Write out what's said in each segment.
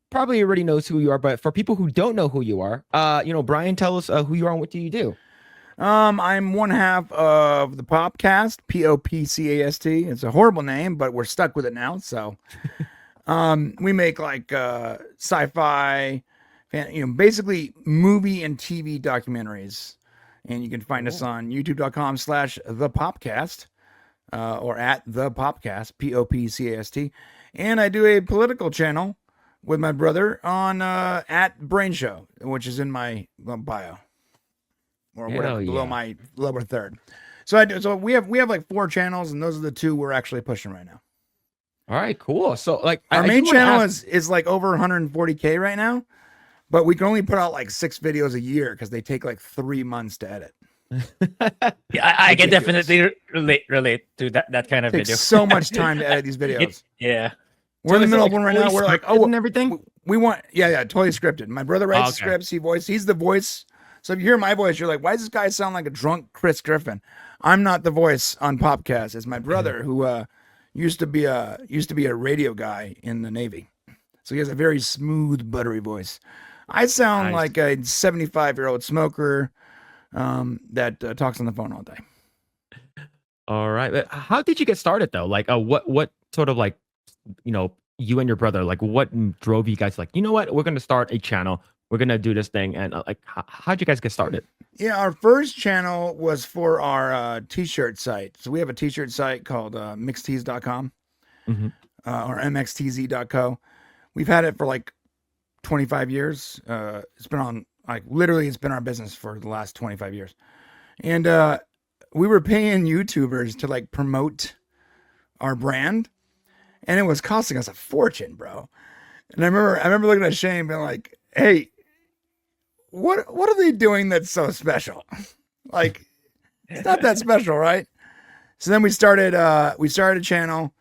probably already knows who you are, but for people who don't know who you are, Brian, tell us who you are and what do you do? I'm one half of the Popcast, Popcast. It's a horrible name, but we're stuck with it now. So, we make like sci-fi, basically movie and TV documentaries. And you can find us Cool. on youtube.com/the Popcast, or at the Popcast, Popcast. And I do a political channel with my brother on at Brain Show, which is in my bio, or whatever, Hell below yeah. my lower third. So we have like 4 channels, and those are the 2 we're actually pushing right now. All right, cool. So like Our I do main want to channel ask, is like over 140K right now, but we can only put out like 6 videos a year because they take like 3 months to edit. Yeah, I can Ridiculous. definitely relate to that kind of It takes video. so much time to edit these videos. Yeah. We're in the is it, middle like, of one right fully now. We're like, scripted oh, and everything. we want, yeah, totally scripted. My brother writes Okay. scripts. He's the voice. So if you hear my voice, you're like, why does this guy sound like a drunk Chris Griffin? I'm not the voice on Popcast. It's my brother who used to be a radio guy in the Navy. So he has a very smooth, buttery voice. I sound Nice. like a 75-year-old smoker that talks on the phone all day. All right. But how did you get started though? Like, what sort of like, you and your brother, like, what drove you guys? Like, you know what? We're gonna start a channel. We're gonna do this thing, and like, how'd you guys get started? Yeah, our first channel was for our t-shirt site. So we have a t-shirt site called mixtees.com Mhm. or mxtz.co. We've had it for like 25 years. It's been on, like, literally, it's been our business for the last 25 years. And we were paying YouTubers to like promote our brand, and it was costing us a fortune, bro. And I remember looking at Shane being like, "Hey, what are they doing that's so special? Like, it's not that special, right?" So then we started a channel.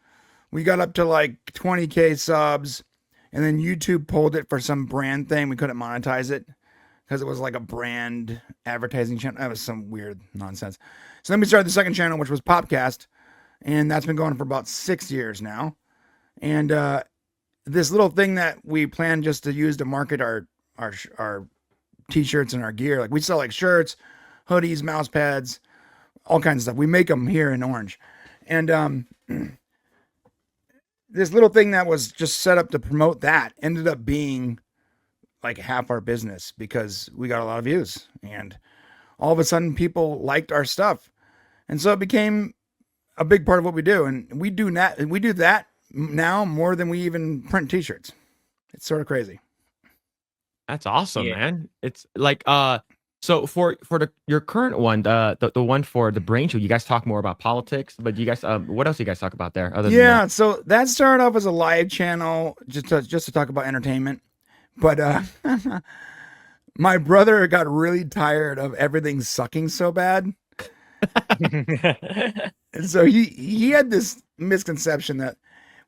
We got up to like 20K subs, and then YouTube pulled it for some brand thing. We couldn't monetize it because it was like a brand advertising channel. That was some weird nonsense. So then we started the second channel, which was Popcast, and that's been going for about 6 years now. And this little thing that we plan just to use to market our t-shirts and our gear, like we sell like shirts, hoodies, mouse pads, all kinds of stuff. We make them here in Orange. And this little thing that was just set up to promote that ended up being like half our business because we got a lot of views, and all of a sudden people liked our stuff. And so it became a big part of what we do. And we do that now more than we even print t-shirts. It's sort of crazy. That's awesome, Yeah. man. It's like so for your current one, the one for the brain show, you guys talk more about politics, but you guys what else do you guys talk about there other than Yeah, that? so that started off as a live channel just to talk about entertainment. But my brother got really tired of everything sucking so bad. And so he had this misconception that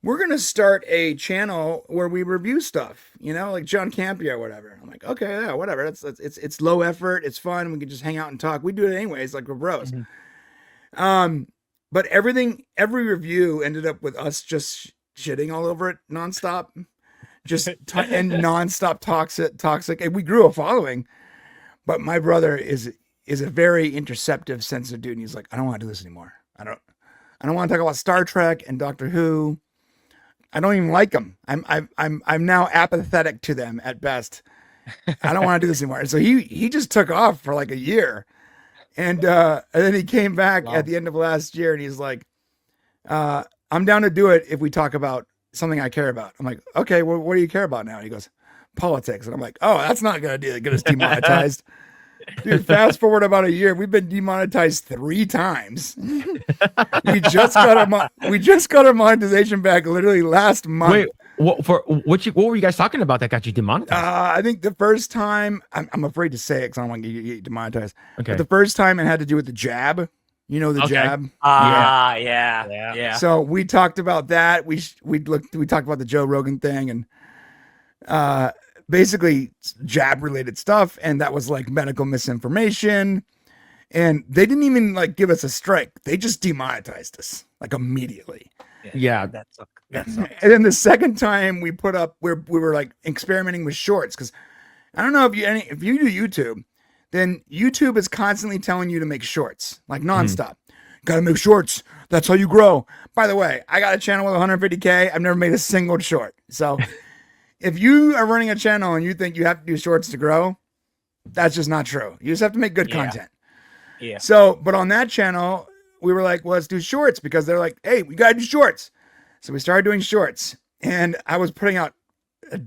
we're gonna start a channel where we review stuff, like John Campea or whatever. I'm like, okay, yeah, whatever. It's low effort, it's fun. We can just hang out and talk. We do it anyways, like we're bros. But every review ended up with us just shitting all over it nonstop, and nonstop toxic. And we grew a following, but my brother is a very interceptive, sensitive dude, and he's like, I don't want to do this anymore. I don't want to talk about Star Trek and Doctor Who. I don't even like them. I'm now apathetic to them at best. I don't want to do this anymore. And so he just took off for like a year. And then he came back at the end of last year, and he's like, I'm down to do it if we talk about something I care about. I'm like, okay, well, what do you care about now? And he goes, politics. And I'm like, oh, that's not going to get us demonetized. Dude, fast forward about a year, we've been demonetized 3 times. we just got our monetization back literally last month. Wait, what were you guys talking about that got you demonetized? I think the first time, I'm afraid to say it because I don't want to get demonetized. Okay. But the first time it had to do with the jab. You know the Okay. jab. Yeah. So we talked about that. We talked about the Joe Rogan thing, and basically jab related stuff, and that was like medical misinformation. And they didn't even like give us a strike. They just demonetized us like immediately. Yeah. That sucks. And then the second time we put up, we were like experimenting with shorts, because I don't know if you do YouTube, then YouTube is constantly telling you to make shorts like nonstop. Gotta make shorts. That's how you grow. By the way, I got a channel with 150K. I've never made a single short. So if you are running a channel and you think you have to do shorts to grow, that's just not true. You just have to make good content. Yeah. So, but on that channel, we were like, well, let's do shorts, because they're like, hey, we gotta do shorts. So we started doing shorts, and I was putting out a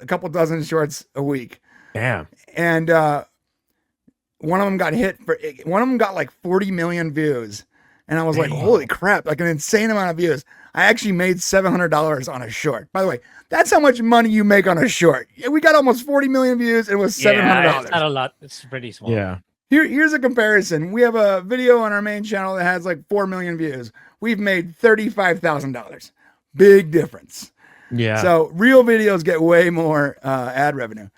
couple dozen shorts a week. Damn. And one of them got like 40 million views. And I was like, holy crap, like an insane amount of views. I actually made $700 on a short. By the way, that's how much money you make on a short. We got almost 40 million views. It was $700. Yeah, it's not a lot. It's pretty small. Yeah. Here's a comparison. We have a video on our main channel that has like 4 million views. We've made $35,000. Big difference. Yeah. So real videos get way more ad revenue.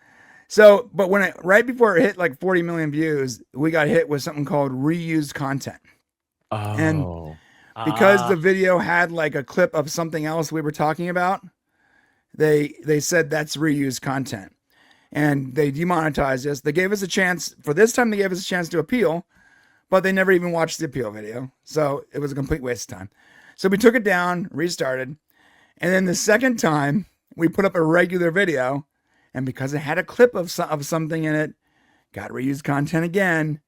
So, but right before it hit like 40 million views, we got hit with something called reused content. And because the video had like a clip of something else we were talking about, they said that's reused content, and they demonetized us. They gave us a chance for this time. They gave us a chance to appeal, but they never even watched the appeal video. So it was a complete waste of time. So we took it down, restarted. And then the second time we put up a regular video, and because it had a clip of something in it, got reused content again.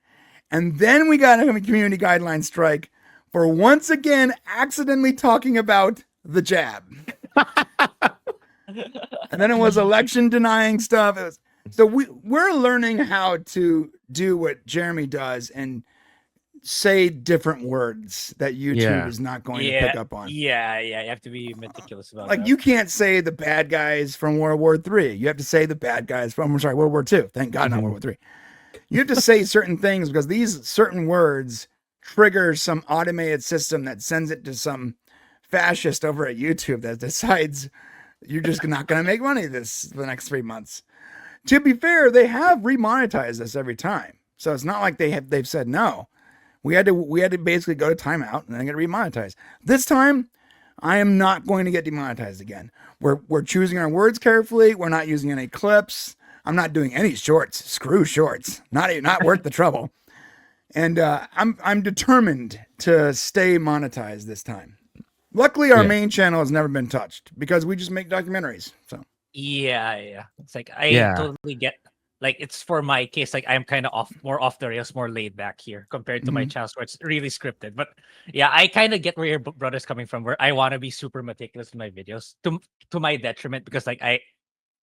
And then we got a community guideline strike for once again accidentally talking about the jab. And then it was election denying stuff. So we're learning how to do what Jeremy does and say different words that YouTube is not going to pick up on. Yeah. You have to be meticulous about like that. You can't say the bad guys from World War III. You have to say the bad guys from World War II. Thank God, not World War III. You have to say certain things because these certain words trigger some automated system that sends it to some fascist over at YouTube that decides you're just not going to make money for the next 3 months. To be fair, they have remonetized us every time. So it's not like they've said no. We had to basically go to timeout and then get remonetized. This time, I am not going to get demonetized again. We're choosing our words carefully. We're not using any clips. I'm not doing any shorts. Screw shorts. Not worth the trouble. And I'm determined to stay monetized this time. Luckily, our main channel has never been touched because we just make documentaries. So yeah. It's like I totally get. Like it's for my case, like I'm kind of more off the rails, more laid back here compared to my channels where it's really scripted. But yeah, I kind of get where your brother's coming from, where I want to be super meticulous in my videos to my detriment because like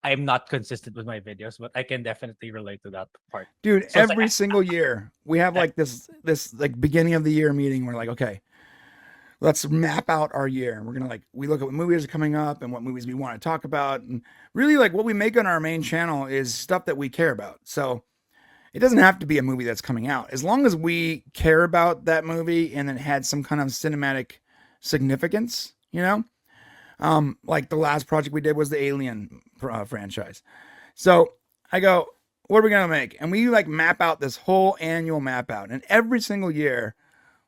I'm not consistent with my videos, but I can definitely relate to that part. Dude, so every single year we have like this like beginning of the year meeting. We're like, okay, let's map out our year. We're gonna we look at what movies are coming up and what movies we want to talk about, and really like what we make on our main channel is stuff that we care about. So it doesn't have to be a movie that's coming out, as long as we care about that movie and it had some kind of cinematic significance, you know. Like the last project we did was the Alien franchise. So I go, what are we gonna make? And we like map out this whole annual map out, and every single year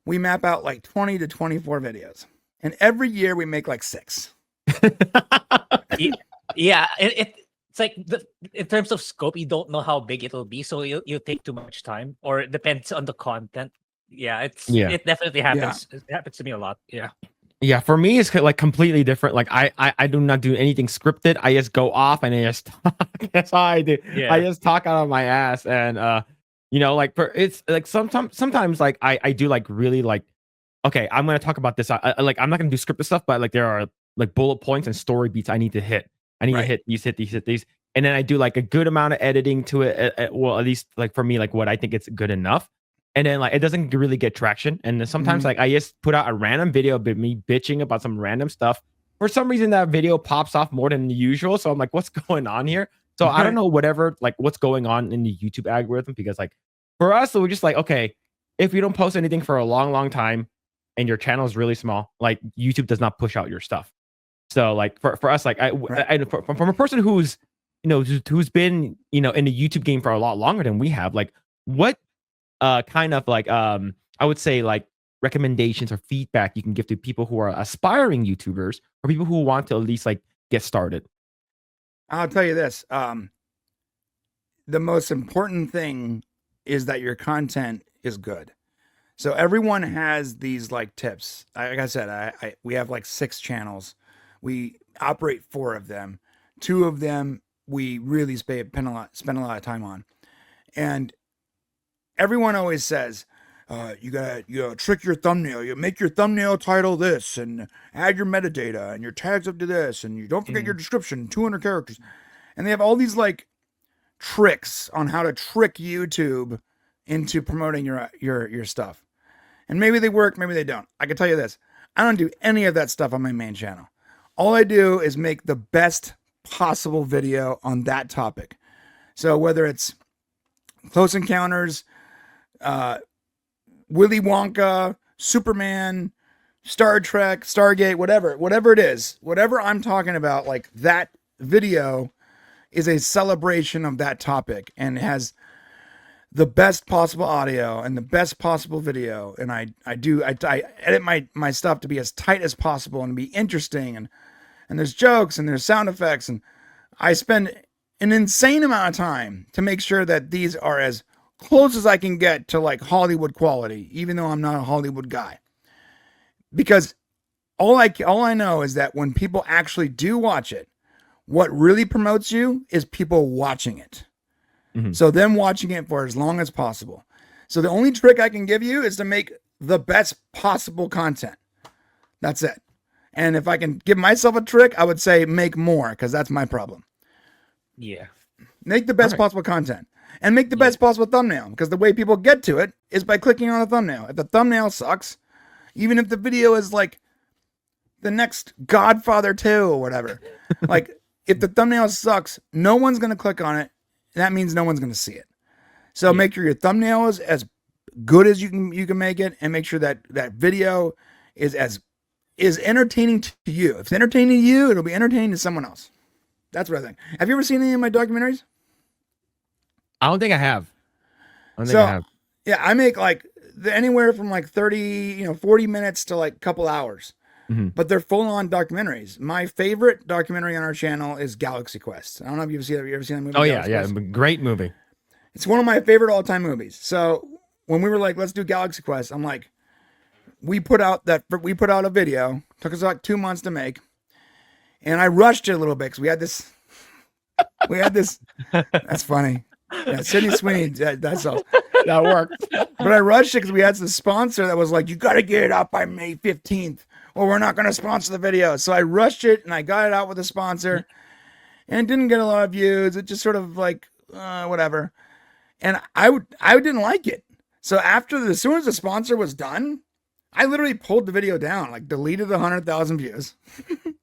we map out like 20 to 24 videos, and every year we make like 6. Yeah, it's like in terms of scope, you don't know how big it'll be, so you take too much time, or it depends on the content. Yeah, it definitely happens. Yeah. It happens to me a lot. Yeah, for me it's like completely different. Like I do not do anything scripted. I just go off and I just talk. That's how I do. Yeah. I just talk out of my ass, and you know, like it's like sometimes like I do like really like, okay, I'm gonna talk about this. Like I'm not gonna do scripted stuff, but like there are like bullet points and story beats I need to hit. I need to hit these, and then I do like a good amount of editing to it. Well, at least like for me, like what I think it's good enough. And then like it doesn't really get traction. And then sometimes like I just put out a random video of me bitching about some random stuff. For some reason that video pops off more than usual. So I'm like, what's going on here? So I don't know what's going on in the YouTube algorithm, because like for us, so we're just like, okay, if you don't post anything for a long time and your channel is really small, like YouTube does not push out your stuff. So like for us, like from a person who's, you know, who's been, you know, in the YouTube game for a lot longer than we have, like what kind of like I would say like recommendations or feedback you can give to people who are aspiring YouTubers or people who want to at least like get started? I'll tell you this. The most important thing is that your content is good. So everyone has these like tips. Like I said, we have like 6 channels. We operate 4 of them. 2 of them we really spend a lot of time on. And everyone always says, you gotta trick your thumbnail. You make your thumbnail title this, and add your metadata and your tags up to this, and you don't forget your description, 200 characters. And they have all these like tricks on how to trick YouTube into promoting your stuff. And maybe they work, maybe they don't. I can tell you this. I don't do any of that stuff on my main channel. All I do is make the best possible video on that topic. So whether it's Close Encounters, Willy Wonka, Superman, Star Trek, Stargate, whatever it is, whatever I'm talking about, like that video is a celebration of that topic and it has the best possible audio and the best possible video. And I edit my stuff to be as tight as possible and be interesting. And there's jokes and there's sound effects. And I spend an insane amount of time to make sure that these are as close as I can get to like Hollywood quality, even though I'm not a Hollywood guy. Because all I know is that when people actually do watch it, what really promotes you is people watching it. Mm-hmm. So them watching it for as long as possible. So the only trick I can give you is to make the best possible content. That's it. And if I can give myself a trick, I would say make more, because that's my problem. Yeah. Make the best possible content. And make the best possible thumbnail, because the way people get to it is by clicking on a thumbnail. If the thumbnail sucks, even if the video is like the next Godfather 2 or whatever, like if the thumbnail sucks, no one's going to click on it. That means no one's going to see it. So make sure your thumbnail is as good as you can make it, and make sure that that video is entertaining to you. If it's entertaining to you, it'll be entertaining to someone else. That's what I think. Have you ever seen any of my documentaries? I don't think I have. I have. Yeah, I make like anywhere from like 40 minutes to like a couple hours. Mm-hmm. But they're full-on documentaries. My favorite documentary on our channel is Galaxy Quest. I don't know if you've ever seen that movie. Oh yeah, great movie. It's one of my favorite all-time movies. So when we were like, let's do Galaxy Quest, I'm like, we put out a video. Took us like 2 months to make, and I rushed it a little bit because we had this. That's funny. Yeah, Sydney Sweeney. That's all. That worked. But I rushed it because we had this sponsor that was like, you got to get it out by May 15th. Or we're not going to sponsor the video. So I rushed it and I got it out with a sponsor, and it didn't get a lot of views. It just sort of like, whatever. And I didn't like it. So as soon as the sponsor was done, I literally pulled the video down, like deleted 100,000 views,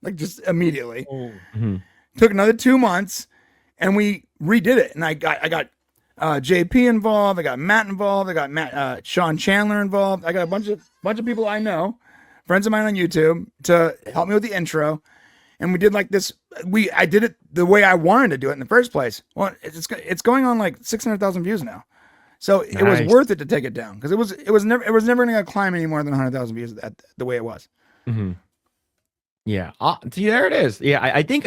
like just immediately. Mm-hmm. Took another 2 months and we redid it. And I got JP involved. I got Matt involved. I got Sean Chandler involved. I got a bunch of people I know, friends of mine on YouTube, to help me with the intro. And we did like this. I did it the way I wanted to do it in the first place. Well, it's going on like 600,000 views now. So It was worth it to take it down, because it was never going to climb any more than 100,000 views the way it was. Mm-hmm. Yeah. See, there it is. Yeah. I think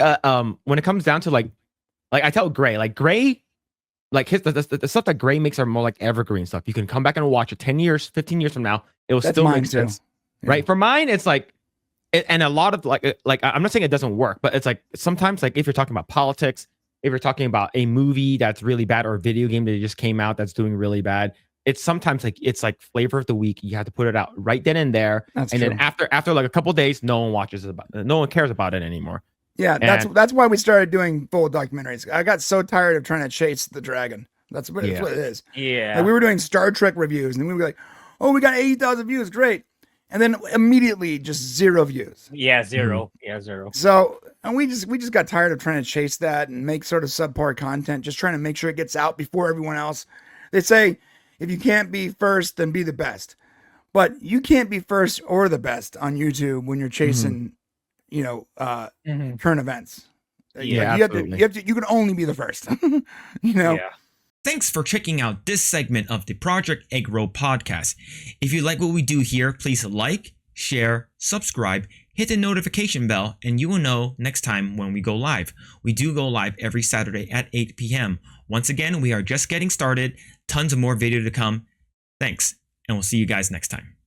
when it comes down to like I tell Grae, like the stuff that Grae makes are more like evergreen stuff. You can come back and watch it 10 years, 15 years from now. It will still make sense. Yeah. Right. For mine, it's like, and a lot of like I'm not saying it doesn't work, but it's like sometimes, like if you're talking about politics, if you're talking about a movie that's really bad, or a video game that just came out that's doing really bad, it's sometimes like it's like flavor of the week. You have to put it out right then and there. That's true. Then after like a couple of days, no one cares about it anymore. Yeah, that's why we started doing full documentaries. I got so tired of trying to chase the dragon. That's what it is. Yeah. Like we were doing Star Trek reviews, and we were like, oh, we got 80,000 views, great. And then immediately just 0 views. Yeah, 0. Mm-hmm. Yeah, 0. So, and we just got tired of trying to chase that and make sort of subpar content, just trying to make sure it gets out before everyone else. They say, if you can't be first, then be the best. But you can't be first or the best on YouTube when you're chasing, current events. Yeah, you can only be the first. Yeah. Thanks for checking out this segment of the Project Eggroll podcast. If you like what we do here, please like, share, subscribe, hit the notification bell, and you will know next time when we go live. We do go live every Saturday at 8 p.m. Once again, we are just getting started. Tons of more video to come. Thanks, and we'll see you guys next time.